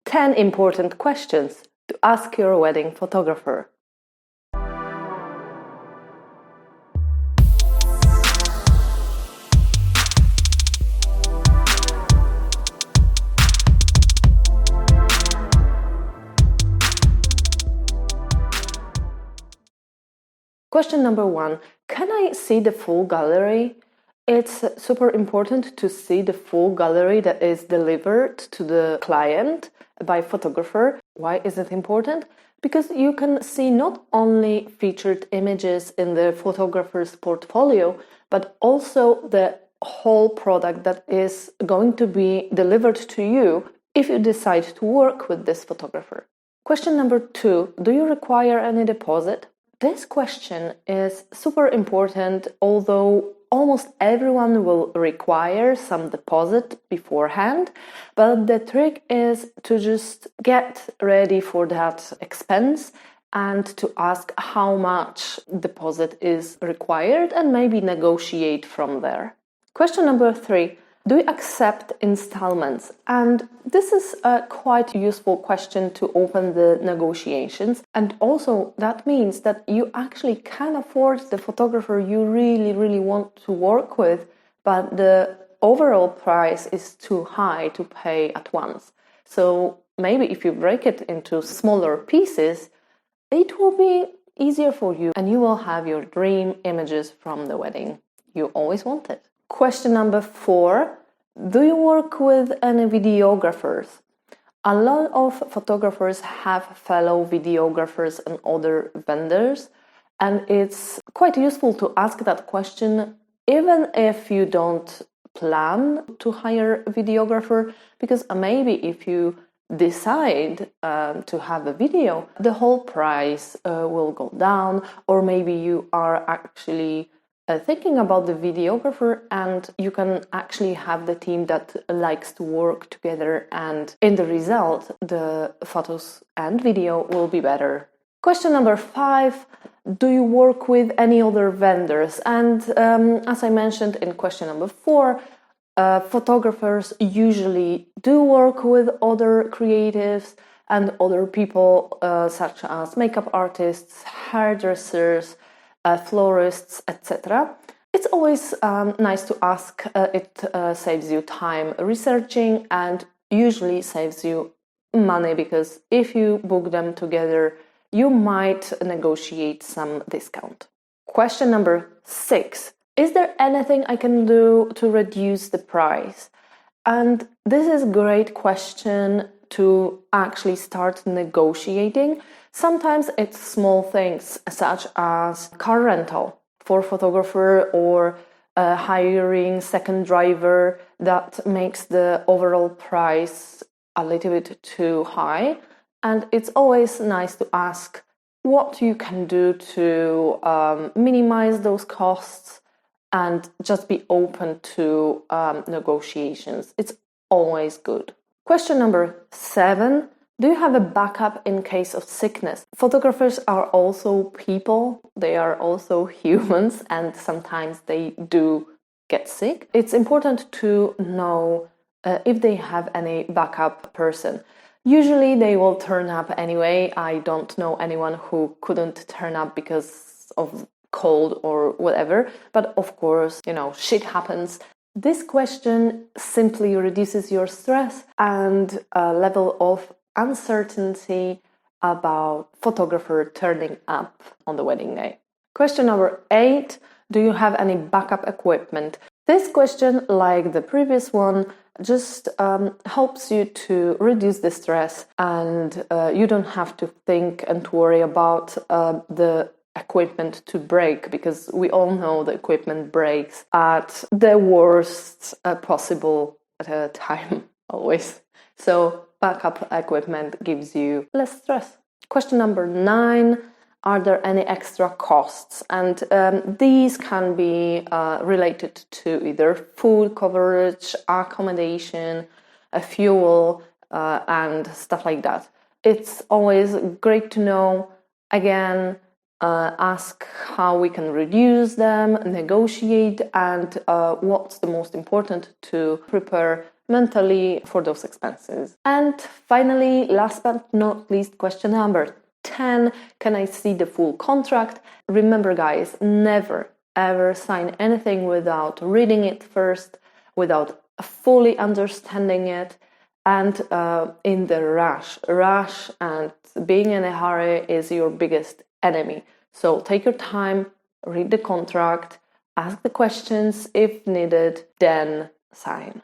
10 important questions to ask your wedding photographer. Question number 1. Can I see the full gallery? It's super important to see the full gallery that is delivered to the client by photographer. Why is it important? Because you can see not only featured images in the photographer's portfolio, but also the whole product that is going to be delivered to you if you decide to work with this photographer. Question number 2. Do you require any deposit? This question is super important, although almost everyone will require some deposit beforehand, but the trick is to just get ready for that expense and to ask how much deposit is required and maybe negotiate from there. Question number 3. Do you accept installments? And this is a quite useful question to open the negotiations. And also that means that you actually can afford the photographer you really want to work with, but the overall price is too high to pay at once. So maybe if you break it into smaller pieces, it will be easier for you and you will have your dream images from the wedding you always wanted. Question number 4. Do you work with any videographers? A lot of photographers have fellow videographers and other vendors, and it's quite useful to ask that question even if you don't plan to hire a videographer, because maybe if you decide to have a video, the whole price will go down, or maybe you are actually thinking about the videographer and you can actually have the team that likes to work together, and in the result the photos and video will be better. Question number 5. Do you work with any other vendors? And as I mentioned in question number 4, photographers usually do work with other creatives and other people such as makeup artists, hairdressers, florists, etc. It's always nice to ask. It saves you time researching and usually saves you money, because if you book them together, you might negotiate some discount. Question number 6. Is there anything I can do to reduce the price? And this is a great question to actually start negotiating. Sometimes it's small things such as car rental for photographer or hiring second driver that makes the overall price a little bit too high. And it's always nice to ask what you can do to minimize those costs and just be open to negotiations. It's always good. Question number 7. Do you have a backup in case of sickness? Photographers are also people, they are also humans, and sometimes they do get sick. It's important to know if they have any backup person. Usually they will turn up anyway. I don't know anyone who couldn't turn up because of cold or whatever, but of course, shit happens. This question simply reduces your stress and a level of uncertainty about photographer turning up on the wedding day. Question number 8. Do you have any backup equipment? This question, like the previous one, just helps you to reduce the stress, and you don't have to think and worry about the equipment to break, because we all know the equipment breaks at the worst possible time always. So backup equipment gives you less stress. Question number 9. Are there any extra costs? And these can be related to either food coverage, accommodation, fuel, and stuff like that. It's always great to know. Again, ask how we can reduce them, negotiate, and what's the most important to prepare mentally for those expenses. And finally, last but not least, question number 10, can I see the full contract? Remember, guys, never ever sign anything without reading it first, without fully understanding it, and in the rush and being in a hurry is your biggest enemy. So take your time, read the contract, ask the questions if needed, then sign.